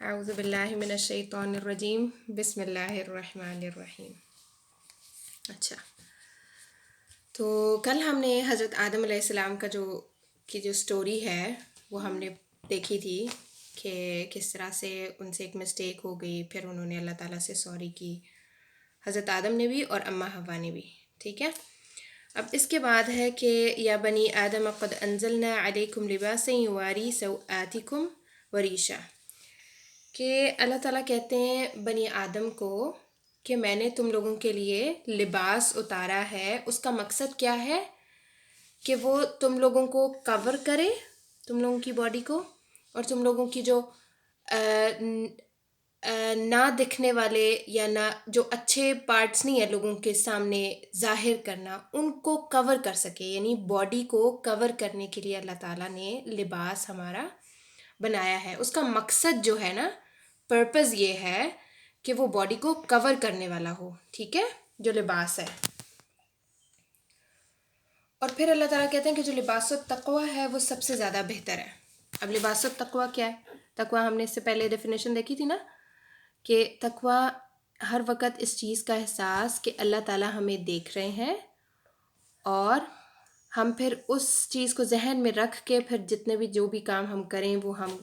اعوذ باللہ من الشیطان الرجیم بسم اللہ الرحمن الرحیم۔ اچھا، تو کل ہم نے حضرت آدم علیہ السلام کا جو سٹوری ہے وہ ہم نے دیکھی تھی کہ کس طرح سے ان سے ایک مسٹیک ہو گئی، پھر انہوں نے اللہ تعالیٰ سے سوری کی، حضرت آدم نے بھی اور اماں حوا نے بھی، ٹھیک ہے۔ اب اس کے بعد ہے کہ یا بنی آدم قد انزلنا علیکم لباسا یواری سوآتکم وریشا، کہ اللہ تعالیٰ کہتے ہیں بنی آدم کو کہ میں نے تم لوگوں کے لیے لباس اتارا ہے۔ اس کا مقصد کیا ہے؟ کہ وہ تم لوگوں کو کور کرے، تم لوگوں کی باڈی کو، اور تم لوگوں کی جو نہ دکھنے والے یا نہ جو اچھے پارٹس نہیں ہیں لوگوں کے سامنے ظاہر کرنا، ان کو کور کر سکے، یعنی باڈی کو کور کرنے کے لیے اللہ تعالیٰ نے لباس ہمارا بنایا ہے۔ اس کا مقصد جو ہے نا، پرپز یہ ہے کہ وہ باڈی کو کور کرنے والا ہو، ٹھیک ہے، جو لباس ہے۔ اور پھر اللہ تعالیٰ کہتے ہیں کہ جو لباس التقوی ہے وہ سب سے زیادہ بہتر ہے۔ اب لباس التقوی کیا ہے؟ تقوی ہم نے اس سے پہلے ڈیفینیشن دیکھی تھی نا، کہ تقوی ہر وقت اس چیز کا احساس کہ اللہ تعالیٰ ہمیں دیکھ رہے ہیں، اور ہم پھر اس چیز کو ذہن میں رکھ کے پھر جتنے بھی جو بھی کام ہم کریں وہ ہم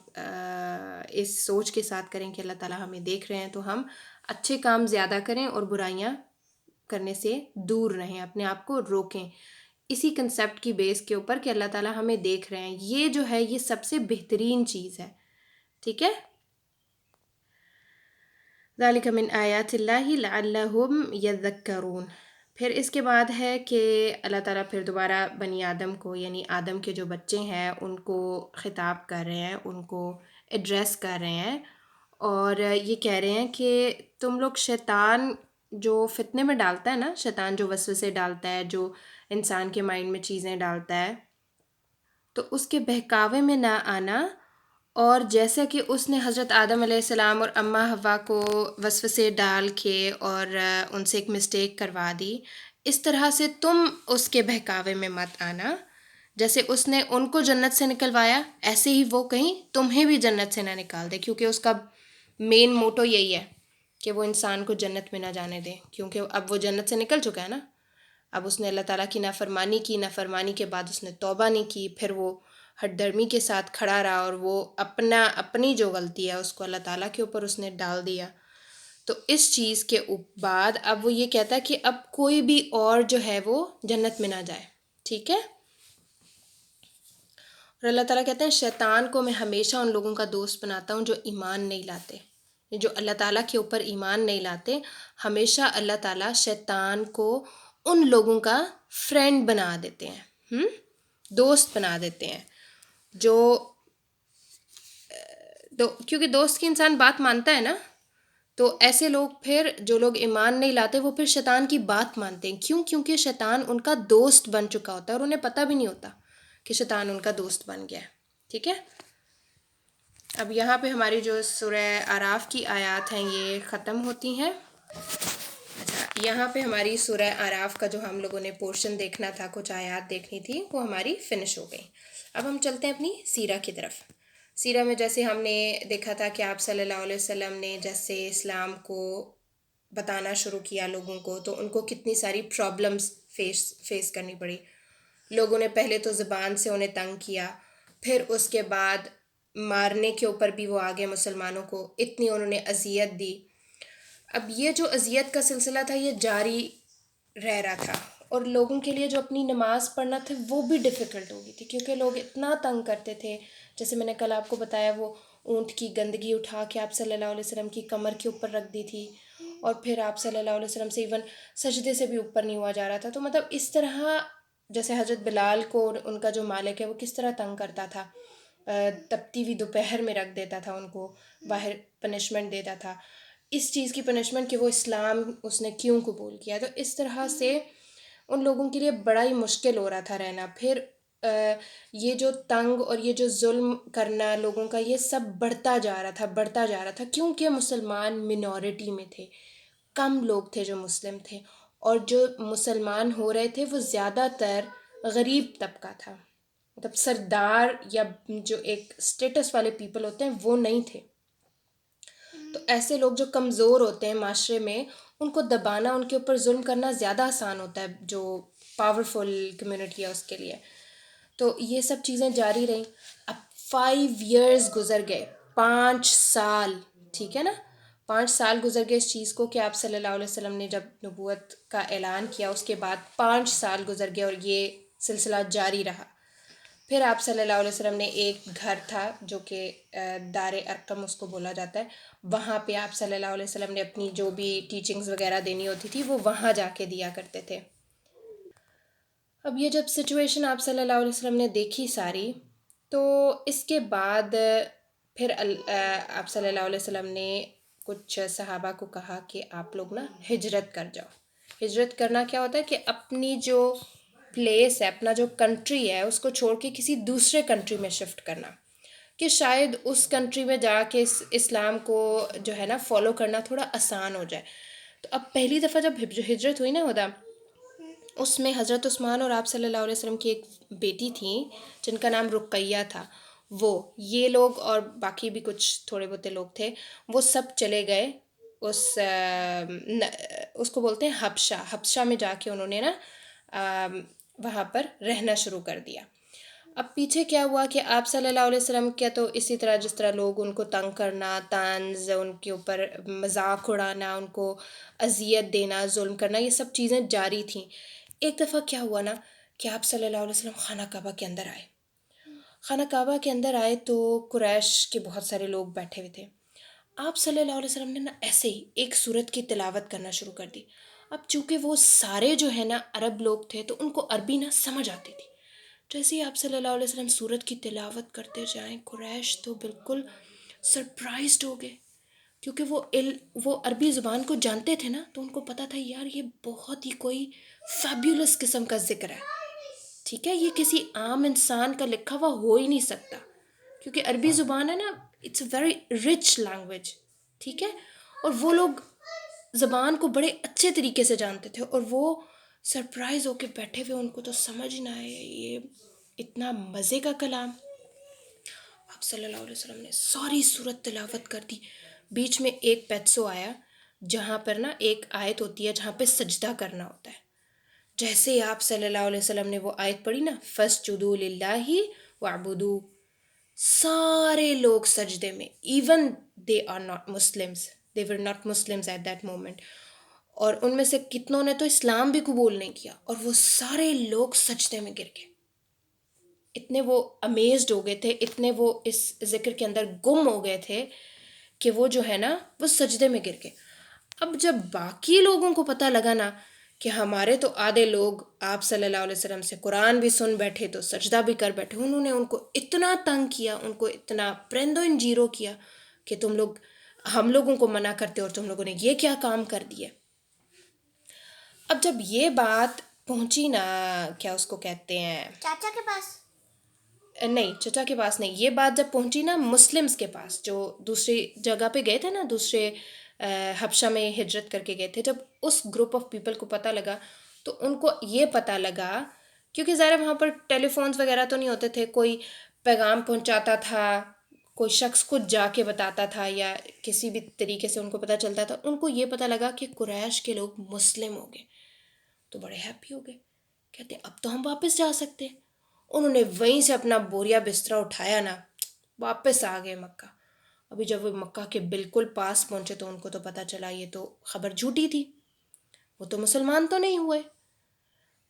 اس سوچ کے ساتھ کریں کہ اللہ تعالیٰ ہمیں دیکھ رہے ہیں، تو ہم اچھے کام زیادہ کریں اور برائیاں کرنے سے دور رہیں، اپنے آپ کو روکیں، اسی کنسیپٹ کی بیس کے اوپر کہ اللہ تعالیٰ ہمیں دیکھ رہے ہیں۔ یہ جو ہے یہ سب سے بہترین چیز ہے، ٹھیک ہے۔ ذالک من آیات اللہ لعلہم یذکرون۔ پھر اس کے بعد ہے کہ اللہ تعالیٰ پھر دوبارہ بنی آدم کو، یعنی آدم کے جو بچے ہیں ان کو خطاب کر رہے ہیں، ان کو ایڈریس کر رہے ہیں، اور یہ کہہ رہے ہیں کہ تم لوگ شیطان جو فتنے میں ڈالتا ہے نا، شیطان جو وسوسے ڈالتا ہے، جو انسان کے مائنڈ میں چیزیں ڈالتا ہے، تو اس کے بہکاوے میں نہ آنا، اور جیسا کہ اس نے حضرت آدم علیہ السلام اور اماں حوا کو وسوسے ڈال کے اور ان سے ایک مسٹیک کروا دی، اس طرح سے تم اس کے بہکاوے میں مت آنا۔ جیسے اس نے ان کو جنت سے نکلوایا، ایسے ہی وہ کہیں تمہیں بھی جنت سے نہ نکال دے، کیونکہ اس کا مین موٹو یہی ہے کہ وہ انسان کو جنت میں نہ جانے دے، کیونکہ اب وہ جنت سے نکل چکا ہے نا۔ اب اس نے اللہ تعالیٰ کی نافرمانی کی، نافرمانی کے بعد اس نے توبہ نہیں کی، پھر وہ ہٹ درمی کے ساتھ کھڑا رہا، اور وہ اپنی جو غلطی ہے اس کو اللہ تعالیٰ کے اوپر اس نے ڈال دیا۔ تو اس چیز کے بعد اب وہ یہ کہتا ہے کہ اب کوئی بھی اور جو ہے وہ جنت میں نہ جائے، ٹھیک ہے۔ اور اللہ تعالیٰ کہتے ہیں شیطان کو میں ہمیشہ ان لوگوں کا دوست بناتا ہوں جو ایمان نہیں لاتے، جو اللہ تعالیٰ کے اوپر ایمان نہیں لاتے، ہمیشہ اللہ تعالیٰ شیطان کو ان لوگوں کا فرینڈ بنا دیتے ہیں، دوست بنا دیتے ہیں، کیونکہ دوست کی انسان بات مانتا ہے نا، تو ایسے لوگ پھر جو لوگ ایمان نہیں لاتے وہ پھر شیطان کی بات مانتے ہیں، کیونکہ شیطان ان کا دوست بن چکا ہوتا ہے اور انہیں پتہ بھی نہیں ہوتا کہ شیطان ان کا دوست بن گیا ہے، ٹھیک ہے۔ اب یہاں پہ ہماری جو سورہ اعراف کی آیات ہیں یہ ختم ہوتی ہیں۔ اچھا، یہاں پہ ہماری سورہ اعراف کا جو ہم لوگوں نے پورشن دیکھنا تھا، کچھ آیات دیکھنی تھی، وہ ہماری فنش ہو گئی۔ اب ہم چلتے ہیں اپنی سیرہ کی طرف۔ سیرہ میں جیسے ہم نے دیکھا تھا کہ آپ صلی اللہ علیہ وسلم نے جیسے اسلام کو بتانا شروع کیا لوگوں کو، تو ان کو کتنی ساری پرابلمز فیس کرنی پڑی۔ لوگوں نے پہلے تو زبان سے انہیں تنگ کیا، پھر اس کے بعد مارنے کے اوپر بھی وہ آگے مسلمانوں کو اتنی انہوں نے اذیت دی۔ اب یہ جو اذیت کا سلسلہ تھا یہ جاری رہ رہا تھا، اور لوگوں کے لیے جو اپنی نماز پڑھنا تھا وہ بھی ڈیفیکلٹ ہو گئی تھی، کیونکہ لوگ اتنا تنگ کرتے تھے۔ جیسے میں نے کل آپ کو بتایا، وہ اونٹ کی گندگی اٹھا کے آپ صلی اللہ علیہ وسلم کی کمر کے اوپر رکھ دی تھی، اور پھر آپ صلی اللہ علیہ وسلم سے ایون سجدے سے بھی اوپر نہیں ہوا جا رہا تھا۔ تو مطلب اس طرح جیسے حضرت بلال کو ان کا جو مالک ہے وہ کس طرح تنگ کرتا تھا، تپتی ہوئی دوپہر میں رکھ دیتا تھا ان کو باہر، پنشمنٹ دیتا تھا، اس چیز کی پنشمنٹ کہ وہ اسلام اس نے کیوں قبول کیا۔ تو اس طرح سے ان لوگوں کے لیے بڑا ہی مشکل ہو رہا تھا رہنا۔ پھر یہ جو تنگ اور یہ جو ظلم کرنا لوگوں کا، یہ سب بڑھتا جا رہا تھا، کیونکہ مسلمان منورٹی میں تھے، کم لوگ تھے جو مسلم تھے، اور جو مسلمان ہو رہے تھے وہ زیادہ تر غریب طبقہ تھا، مطلب سردار یا جو ایک سٹیٹس والے پیپل ہوتے ہیں وہ نہیں تھے۔ ایسے لوگ جو کمزور ہوتے ہیں معاشرے میں، ان کو دبانا، ان کے اوپر ظلم کرنا زیادہ آسان ہوتا ہے جو پاورفل کمیونٹی ہے اس کے لیے. تو یہ سب چیزیں جاری رہیں. اب 5 years گزر گئے، 5 سال، ٹھیک ہے نا. 5 سال گزر گئے اس چیز کو کہ آپ صلی اللہ علیہ وسلم نے جب نبوت کا اعلان کیا، اس کے بعد 5 سال گزر گئے اور یہ سلسلہ جاری رہا. پھر آپ صلی اللہ علیہ وسلم نے ایک گھر تھا جو کہ دار ارقم اس کو بولا جاتا ہے، وہاں پہ آپ صلی اللہ علیہ وسلم نے اپنی جو بھی ٹیچنگز وغیرہ دینی ہوتی تھی وہ وہاں جا کے دیا کرتے تھے. اب یہ جب سچویشن آپ صلی اللہ علیہ وسلم نے دیکھی ساری، تو اس کے بعد پھر آپ صلی اللہ علیہ وسلم نے کچھ صحابہ کو کہا کہ آپ لوگ نا ہجرت کر جاؤ. ہجرت کرنا کیا ہوتا ہے کہ اپنی جو پلیس ہے، اپنا جو کنٹری ہے، اس کو چھوڑ کے کسی دوسرے کنٹری میں شفٹ کرنا، کہ شاید اس کنٹری میں جا کے اسلام کو جو ہے نا فالو کرنا تھوڑا آسان ہو جائے. تو اب پہلی دفعہ جب ہجرت ہوئی نا ہدا، اس میں حضرت عثمان اور آپ صلی اللہ علیہ وسلم کی ایک بیٹی تھیں جن کا نام رقیہ تھا، وہ یہ لوگ اور باقی بھی کچھ تھوڑے بہتے لوگ تھے، وہ سب چلے گئے اس کو بولتے ہیں حبشہ میں جا کے انہوں نے نا وہاں پر رہنا شروع کر دیا. اب پیچھے کیا ہوا کہ آپ صلی اللہ علیہ وسلم کیا تو اسی طرح جس طرح لوگ ان کو تنگ کرنا، طنز، ان کے اوپر مذاق اڑانا، ان کو اذیت دینا، ظلم کرنا، یہ سب چیزیں جاری تھیں. ایک دفعہ کیا ہوا نا کہ آپ صلی اللہ علیہ وسلم خانہ کعبہ کے اندر آئے. خانہ کعبہ کے اندر آئے تو قریش کے بہت سارے لوگ بیٹھے ہوئے تھے. آپ صلی اللہ علیہ وسلم نے نا ایسے ہی ایک سورت کی تلاوت کرنا شروع کر دی. اب چونکہ وہ سارے جو ہے نا عرب لوگ تھے تو ان کو عربی نہ سمجھ آتی تھی. جیسے ہی آپ صلی اللہ علیہ وسلم سورت کی تلاوت کرتے جائیں، قریش تو بالکل سرپرائزڈ ہو گئے، کیونکہ وہ عربی زبان کو جانتے تھے نا، تو ان کو پتہ تھا یار یہ بہت ہی کوئی فیبیولس قسم کا ذکر ہے. ٹھیک ہے، یہ کسی عام انسان کا لکھا ہوا ہو ہی نہیں سکتا، کیونکہ عربی زبان ہے نا، it's a very rich language. ٹھیک ہے، اور وہ لوگ زبان کو بڑے اچھے طریقے سے جانتے تھے، اور وہ سرپرائز ہو کے بیٹھے ہوئے، ان کو تو سمجھ نہ آئے یہ اتنا مزے کا کلام. آپ صلی اللہ علیہ وسلم نے ساری صورت تلاوت کر دی. بیچ میں ایک پیچو آیا جہاں پر نا ایک آیت ہوتی ہے جہاں پہ سجدہ کرنا ہوتا ہے. جیسے ہی آپ صلی اللہ علیہ وسلم نے وہ آیت پڑھی نا، فَاسْجُدُوا لِلَّهِ وَاعْبُدُوا، سارے لوگ سجدے میں، even they are not Muslims, they were not Muslims at that moment, اور ان میں سے کتنوں نے تو اسلام بھی قبول نہیں کیا، اور وہ سارے لوگ سجدے میں گر گئے. اتنے وہ امیزڈ ہو گئے تھے، اتنے وہ اس ذکر کے اندر گم ہو گئے تھے کہ وہ جو ہے نا وہ سجدے میں گر گئے. اب جب باقی لوگوں کو پتہ لگا نا کہ ہمارے تو آدھے لوگ آپ صلی اللہ علیہ وسلم سے قرآن بھی سن بیٹھے تو سجدہ بھی کر بیٹھے، انہوں نے ان کو اتنا تنگ کیا، ان کو اتنا پرندو ان جیرو کیا کہ تم لوگ ہم لوگوں کو منع کرتے اور تم لوگوں نے یہ کیا کام کر دیا. اب جب یہ بات پہنچی نا، کیا اس کو کہتے ہیں، چاچا کے پاس، نہیں چچا کے پاس نہیں، یہ بات جب پہنچی نا مسلمز کے پاس جو دوسری جگہ پہ گئے تھے نا، دوسرے حبشہ میں ہجرت کر کے گئے تھے، جب اس گروپ آف پیپل کو پتہ لگا تو ان کو یہ پتہ لگا، کیونکہ ظاہر وہاں پر ٹیلی فونز وغیرہ تو نہیں ہوتے تھے، کوئی پیغام پہنچاتا تھا، کوئی شخص خود جا کے بتاتا تھا یا کسی بھی طریقے سے ان کو پتہ چلتا تھا. ان کو یہ پتہ لگا کہ قریش کے لوگ مسلم ہو گئے تو بڑے ہیپی ہو گئے، کہتے اب تو ہم واپس جا سکتے. انہوں نے وہیں سے اپنا بوریا بسترا اٹھایا نا، واپس آ گئے مکہ. ابھی جب وہ مکہ کے بالکل پاس پہنچے تو ان کو تو پتہ چلا یہ تو خبر جھوٹی تھی، وہ تو مسلمان تو نہیں ہوئے.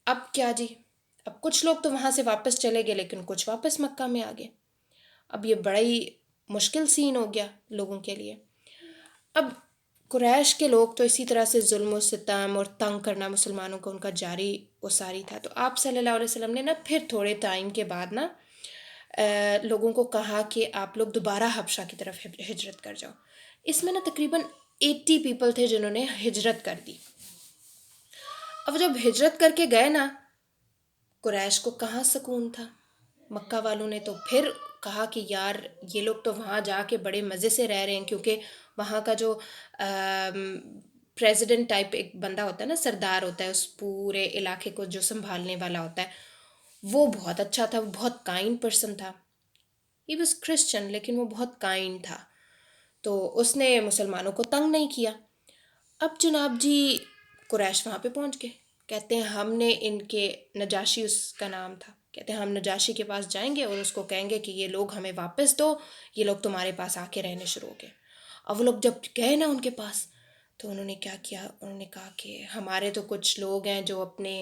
اب کیا جی، اب کچھ لوگ تو وہاں سے واپس چلے گئے لیکن کچھ واپس مکہ میں آ گئے. اب یہ بڑا ہی مشکل سین ہو گیا لوگوں کے لیے. اب قریش کے لوگ تو اسی طرح سے ظلم و ستم اور تنگ کرنا مسلمانوں کو ان کا جاری و ساری تھا. تو آپ صلی اللہ علیہ وسلم نے نا پھر تھوڑے ٹائم کے بعد نا لوگوں کو کہا کہ آپ لوگ دوبارہ حبشہ کی طرف ہجرت کر جاؤ. اس میں نا تقریباً 80 پیپل تھے جنہوں نے ہجرت کر دی. اب جب ہجرت کر کے گئے نا، قریش کو کہاں سکون تھا. مکہ والوں نے تو پھر کہا کہ یار یہ لوگ تو وہاں جا کے بڑے مزے سے رہ رہے ہیں، کیونکہ وہاں کا جو پریزیڈنٹ ٹائپ ایک بندہ ہوتا ہے نا، سردار ہوتا ہے اس پورے علاقے کو جو سنبھالنے والا ہوتا ہے، وہ بہت اچھا تھا، وہ بہت کائنڈ پرسن تھا. ہی واز کرسچن لیکن وہ بہت کائنڈ تھا. تو اس نے مسلمانوں کو تنگ نہیں کیا۔ اب جناب جی قریش وہاں پہ پہنچ گئے، کہتے ہیں ہم نے ان کے، نجاشی اس کا نام تھا، کہتے ہیں ہم نجاشی کے پاس جائیں گے اور اس کو کہیں گے کہ یہ لوگ ہمیں واپس دو، یہ لوگ تمہارے پاس آ کے رہنے شروع ہو گئے۔ اب وہ لوگ جب گئے نا ان کے پاس، تو انہوں نے کیا کیا، انہوں نے کہا کہ ہمارے تو کچھ لوگ ہیں جو اپنے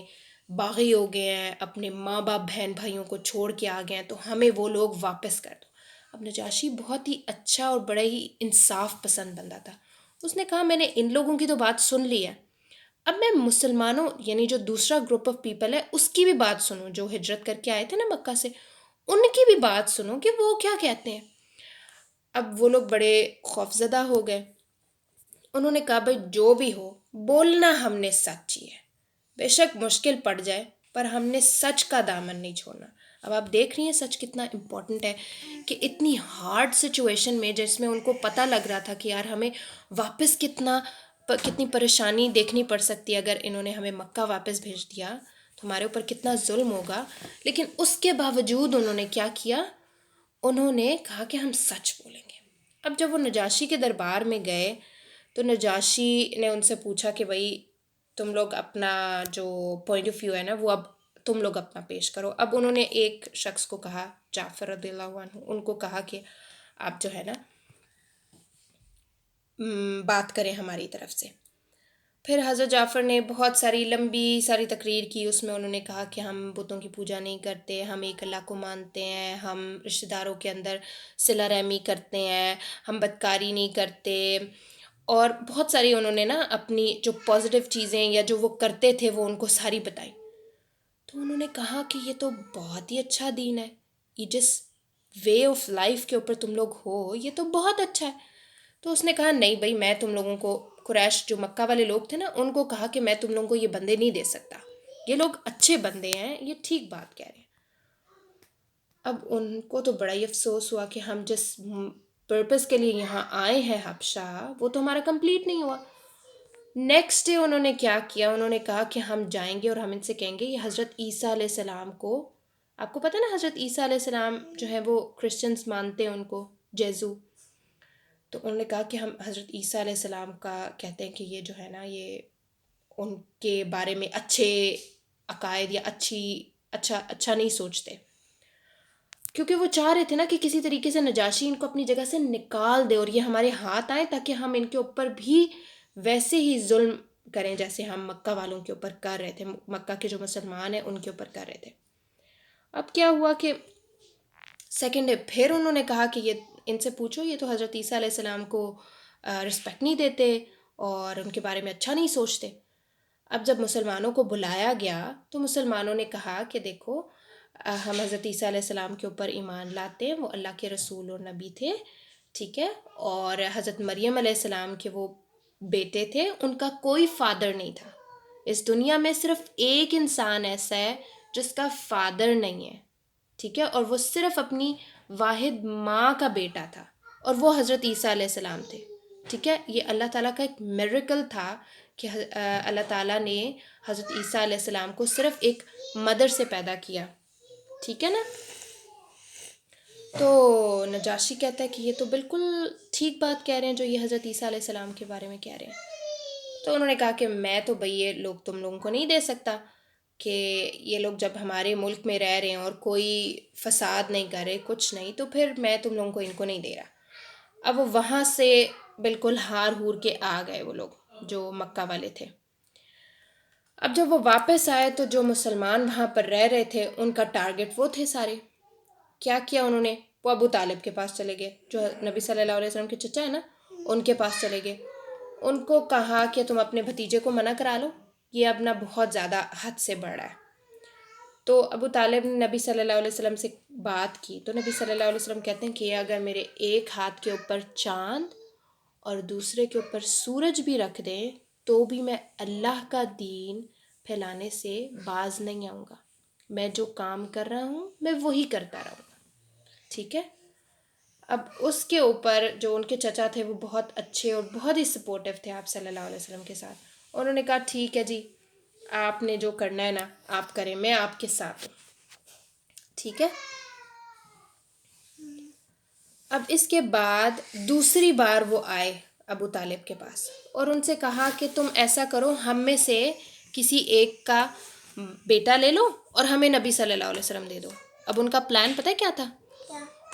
باغی ہو گئے ہیں، اپنے ماں باپ بہن بھائیوں کو چھوڑ کے آ گئے ہیں، تو ہمیں وہ لوگ واپس کر دو۔ اب نجاشی بہت ہی اچھا اور بڑا ہی انصاف پسند بندہ تھا، اس نے کہا میں نے ان لوگوں کی تو بات سن لی ہے، اب میں مسلمانوں یعنی جو دوسرا گروپ آف پیپل ہے اس کی بھی بات سنوں، جو ہجرت کر کے آئے تھے نا مکہ سے، ان کی بھی بات سنوں کہ وہ کیا کہتے ہیں۔ اب وہ لوگ بڑے خوفزدہ ہو گئے، انہوں نے کہا بھائی جو بھی ہو، بولنا ہم نے سچ ہی ہے، بے شک مشکل پڑ جائے پر ہم نے سچ کا دامن نہیں چھوڑنا۔ اب آپ دیکھ رہی ہیں سچ کتنا امپورٹنٹ ہے، کہ اتنی ہارڈ سچویشن میں جس میں ان کو پتہ لگ رہا تھا کہ یار ہمیں واپس کتنی پریشانی دیکھنی پڑ سکتی ہے، اگر انہوں نے ہمیں مکہ واپس بھیج دیا تو ہمارے اوپر کتنا ظلم ہوگا، لیکن اس کے باوجود انہوں نے کیا کیا، انہوں نے کہا کہ ہم سچ بولیں گے۔ اب جب وہ نجاشی کے دربار میں گئے تو نجاشی نے ان سے پوچھا کہ بھائی تم لوگ اپنا جو پوائنٹ آف ویو ہے نا وہ اب تم لوگ اپنا پیش کرو۔ اب انہوں نے ایک شخص کو کہا، جعفر رضی اللہ عنہ، ان کو کہا کہ آپ جو ہے نا بات کریں ہماری طرف سے۔ پھر حضرت جعفر نے بہت ساری لمبی ساری تقریر کی، اس میں انہوں نے کہا کہ ہم بتوں کی پوجا نہیں کرتے، ہم ایک اللہ کو مانتے ہیں، ہم رشتہ داروں کے اندر صلہ رحمی کرتے ہیں، ہم بدکاری نہیں کرتے، اور بہت ساری انہوں نے نا اپنی جو پازیٹیو چیزیں یا جو وہ کرتے تھے وہ ان کو ساری بتائیں۔ تو انہوں نے کہا کہ یہ تو بہت ہی اچھا دین ہے، یہ جس وے آف لائف کے اوپر تم لوگ ہو یہ تو بہت اچھا ہے۔ تو اس نے کہا نہیں بھائی، میں تم لوگوں کو، قریش جو مکہ والے لوگ تھے نا ان کو کہا کہ میں تم لوگوں کو یہ بندے نہیں دے سکتا، یہ لوگ اچھے بندے ہیں، یہ ٹھیک بات کہہ رہے ہیں۔ اب ان کو تو بڑا ہی افسوس ہوا کہ ہم جس پرپس کے لیے یہاں آئے ہیں حبشہ، وہ تو ہمارا کمپلیٹ نہیں ہوا۔ نیکسٹ ڈے انہوں نے کیا کیا، انہوں نے کہا کہ ہم جائیں گے اور ہم ان سے کہیں گے یہ حضرت عیسیٰ علیہ السلام کو، آپ کو پتہ نا حضرت عیسیٰ علیہ السلام جو ہے وہ کرسچنز مانتے ہیں ان کو، جیزو، تو انہوں نے کہا کہ ہم حضرت عیسیٰ علیہ السلام کا کہتے ہیں کہ یہ جو ہے نا یہ ان کے بارے میں اچھے عقائد یا اچھا نہیں سوچتے، کیونکہ وہ چاہ رہے تھے نا کہ کسی طریقے سے نجاشی ان کو اپنی جگہ سے نکال دے اور یہ ہمارے ہاتھ آئیں تاکہ ہم ان کے اوپر بھی ویسے ہی ظلم کریں جیسے ہم مکہ والوں کے اوپر کر رہے تھے، مکہ کے جو مسلمان ہیں ان کے اوپر کر رہے تھے۔ اب کیا ہوا کہ سیکنڈ ڈے پھر انہوں نے کہا کہ یہ ان سے پوچھو، یہ تو حضرت عیسیٰ علیہ السلام کو رسپیکٹ نہیں دیتے اور ان کے بارے میں اچھا نہیں سوچتے۔ اب جب مسلمانوں کو بلایا گیا تو مسلمانوں نے کہا کہ دیکھو ہم حضرت عیسیٰ علیہ السلام کے اوپر ایمان لاتے ہیں، وہ اللہ کے رسول اور نبی تھے، ٹھیک ہے، اور حضرت مریم علیہ السلام کے وہ بیٹے تھے، ان کا کوئی فادر نہیں تھا۔ اس دنیا میں صرف ایک انسان ایسا ہے جس کا فادر نہیں ہے، ٹھیک ہے، اور وہ صرف اپنی واحد ماں کا بیٹا تھا، اور وہ حضرت عیسیٰ علیہ السلام تھے، ٹھیک ہے۔ یہ اللہ تعالیٰ کا ایک میریکل تھا کہ اللہ تعالیٰ نے حضرت عیسیٰ علیہ السلام کو صرف ایک مدر سے پیدا کیا، ٹھیک ہے نا۔ تو نجاشی کہتا ہے کہ یہ تو بالکل ٹھیک بات کہہ رہے ہیں جو یہ حضرت عیسیٰ علیہ السلام کے بارے میں کہہ رہے ہیں۔ تو انہوں نے کہا کہ میں تو بھئی یہ لوگ تم لوگوں کو نہیں دے سکتا، کہ یہ لوگ جب ہمارے ملک میں رہ رہے ہیں اور کوئی فساد نہیں کر رہے، کچھ نہیں، تو پھر میں تم لوگوں کو ان کو نہیں دے رہا۔ اب وہ وہاں سے بالکل ہار ہور کے آ گئے وہ لوگ جو مکہ والے تھے۔ اب جب وہ واپس آئے تو جو مسلمان وہاں پر رہ رہے تھے ان کا ٹارگٹ وہ تھے سارے، کیا کیا انہوں نے، وہ ابو طالب کے پاس چلے گئے جو نبی صلی اللہ علیہ وسلم کے چچا ہے نا، ان کے پاس چلے گئے، ان کو کہا کہ تم اپنے بھتیجے کو منع کرا لو، یہ اب نہ بہت زیادہ حد سے بڑھ رہا ہے۔ تو ابو طالب نے نبی صلی اللہ علیہ وسلم سے بات کی، تو نبی صلی اللہ علیہ وسلم کہتے ہیں کہ اگر میرے ایک ہاتھ کے اوپر چاند اور دوسرے کے اوپر سورج بھی رکھ دیں تو بھی میں اللہ کا دین پھیلانے سے باز نہیں آؤں گا، میں جو کام کر رہا ہوں میں وہی کرتا رہوں گا، ٹھیک ہے۔ اب اس کے اوپر جو ان کے چچا تھے وہ بہت اچھے اور بہت ہی سپورٹیو تھے آپ صلی اللہ علیہ وسلم کے ساتھ، انہوں نے کہا ٹھیک ہے جی، آپ نے جو کرنا ہے نا آپ کریں، میں آپ کے ساتھ ہوں، ٹھیک ہے۔ اب اس کے بعد دوسری بار وہ آئے ابو طالب کے پاس اور ان سے کہا کہ تم ایسا کرو، ہم میں سے کسی ایک کا بیٹا لے لو اور ہمیں نبی صلی اللہ علیہ وسلم دے دو۔ اب ان کا پلان پتہ ہے کیا تھا؟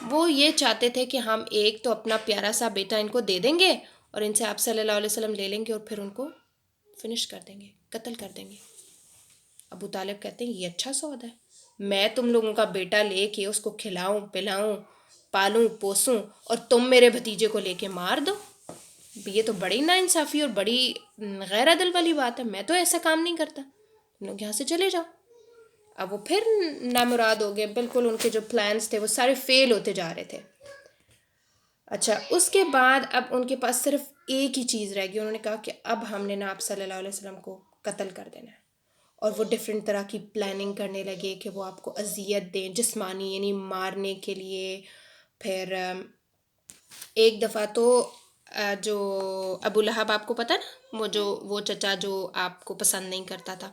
وہ یہ چاہتے تھے کہ ہم ایک تو اپنا پیارا سا بیٹا ان کو دے دیں گے اور ان سے آپ صلی اللہ علیہ وسلم لے لیں گے اور پھر ان کو فنش کر دیں گے، قتل کر دیں گے۔ ابو طالب کہتے ہیں یہ اچھا سودا ہے، میں تم لوگوں کا بیٹا لے کے اس کو کھلاؤں پلاؤں پالوں پوسوں اور تم میرے بھتیجے کو لے کے مار دو، یہ تو بڑی ناانصافی اور بڑی غیر عدل والی بات ہے، میں تو ایسا کام نہیں کرتا، تم لوگ یہاں سے چلے جاؤ۔ اب وہ پھر نامراد ہو گئے، بالکل ان کے جو پلانس تھے وہ سارے فیل ہوتے جا رہے تھے۔ اچھا، اس کے بعد اب ان کے پاس صرف ایک ہی چیز رہ گئی، انہوں نے کہا کہ اب ہم نے نا آپ صلی اللہ علیہ وسلم کو قتل کر دینا ہے، اور وہ ڈفرینٹ طرح کی پلاننگ کرنے لگے کہ وہ آپ کو اذیت دیں، جسمانی یعنی مارنے کے لیے۔ پھر ایک دفعہ تو جو ابو لہب آپ کو پتہ نا، وہ چچا جو آپ کو پسند نہیں کرتا تھا،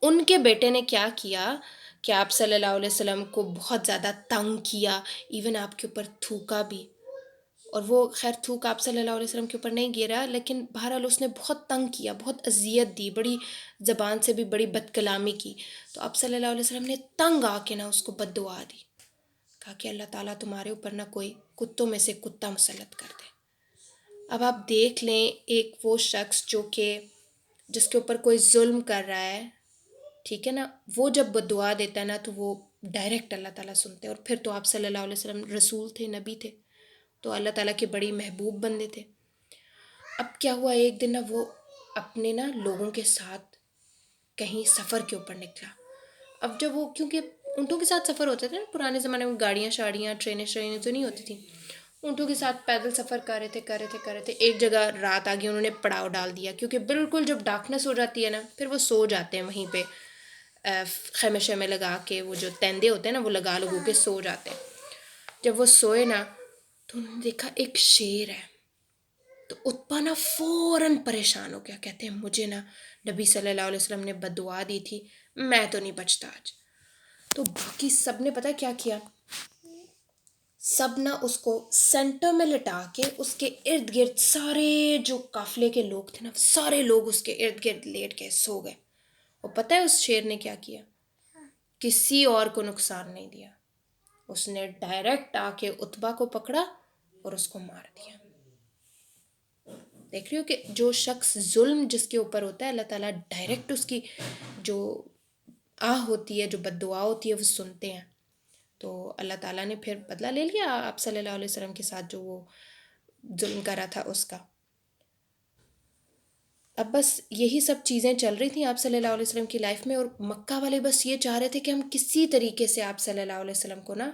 ان کے بیٹے نے کیا کیا کہ آپ صلی اللہ علیہ وسلم کو بہت زیادہ تنگ کیا، ایون آپ کے اوپر تھوکا بھی، اور وہ خیر تھوک آپ صلی اللہ علیہ وسلم کے اوپر نہیں گرا، لیکن بہرحال اس نے بہت تنگ کیا، بہت اذیت دی، بڑی زبان سے بھی بڑی بد کلامی کی۔ تو آپ صلی اللہ علیہ وسلم نے تنگ آ کے نہ اس کو بد دعا دی، کہا کہ اللہ تعالیٰ تمہارے اوپر نہ کوئی کتوں میں سے کتا مسلط کر دے۔ اب آپ دیکھ لیں ایک وہ شخص جس کے اوپر کوئی ظلم کر رہا ہے، ٹھیک ہے نا، وہ جب بد دعا دیتا ہے نا تو وہ ڈائریکٹ اللہ تعالیٰ سنتے ہیں، اور پھر تو آپ صلی اللہ علیہ وسلم رسول تھے، نبی تھے، تو اللہ تعالیٰ کے بڑی محبوب بندے تھے۔ اب کیا ہوا، ایک دن نا وہ اپنے نا لوگوں کے ساتھ کہیں سفر کے اوپر نکلا۔ اب جب وہ، کیونکہ اونٹوں کے ساتھ سفر ہوتے تھے نا پرانے زمانے میں، گاڑیاں شاڑیاں ٹرینیں تو نہیں ہوتی تھیں، اونٹوں کے ساتھ پیدل سفر کر رہے تھے۔ ایک جگہ رات آ گئی، انہوں نے پڑاؤ ڈال دیا، کیونکہ بالکل جب ڈارکنیس ہو جاتی ہے نا پھر وہ سو جاتے ہیں وہیں پہ، خیمے شیمے لگا کے، وہ جو تیندے ہوتے ہیں نا وہ لگا کے سو جاتے ہیں۔ جب وہ سوئے نا تو انہوں نے دیکھا ایک شیر ہے، تو اتبا نا فوراً پریشان ہو گیا، کہتے ہیں مجھے نا نبی صلی اللہ علیہ وسلم نے بد دعا دی تھی، میں تو نہیں بچتا آج۔ تو باقی سب نے پتہ کیا کیا، سب نا اس کو سینٹر میں لٹا کے اس کے ارد گرد سارے جو قافلے کے لوگ تھے نا سارے لوگ اس کے ارد گرد لیٹ کے سو گئے۔ اور پتہ ہے اس شیر نے کیا کیا، کسی اور کو نقصان نہیں دیا، اس نے ڈائریکٹ آ کے اتبا کو پکڑا اور اس کو مار دیا۔ دیکھ رہی ہو کہ جو شخص ظلم جس کے اوپر ہوتا ہے، اللہ تعالیٰ ڈائریکٹ اس کی جو ہوتی ہے، جو بد دعا ہوتی ہے وہ سنتے ہیں۔ تو اللہ تعالیٰ نے پھر بدلہ لے لیا آپ صلی اللہ علیہ وسلم کے ساتھ جو وہ ظلم کرا تھا اس کا۔ اب بس یہی سب چیزیں چل رہی تھیں آپ صلی اللہ علیہ وسلم کی لائف میں، اور مکہ والے بس یہ چاہ رہے تھے کہ ہم کسی طریقے سے آپ صلی اللہ علیہ وسلم کو نا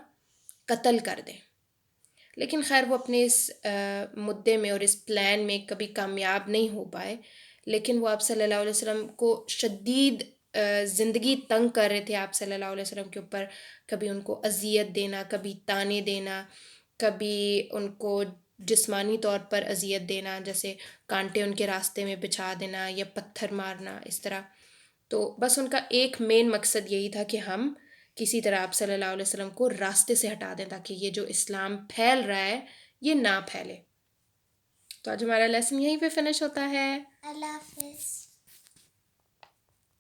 قتل کر دیں، لیکن خیر وہ اپنے اس مدعے میں اور اس پلان میں کبھی کامیاب نہیں ہو پائے، لیکن وہ آپ صلی اللہ علیہ وسلم کو شدید زندگی تنگ کر رہے تھے آپ صلی اللہ علیہ وسلم کے اوپر، کبھی ان کو اذیت دینا، کبھی تانے دینا، کبھی ان کو جسمانی طور پر اذیت دینا، جیسے کانٹے ان کے راستے میں بچھا دینا یا پتھر مارنا، اس طرح۔ تو بس ان کا ایک مین مقصد یہی تھا کہ ہم کسی طرح آپ صلی اللہ علیہ وسلم کو راستے سے ہٹا دیں تاکہ یہ جو اسلام پھیل رہا ہے یہ نہ پھیلے۔ تو آج ہمارا لیسن یہیں پہ فنش ہوتا ہے۔ اللہ حافظ۔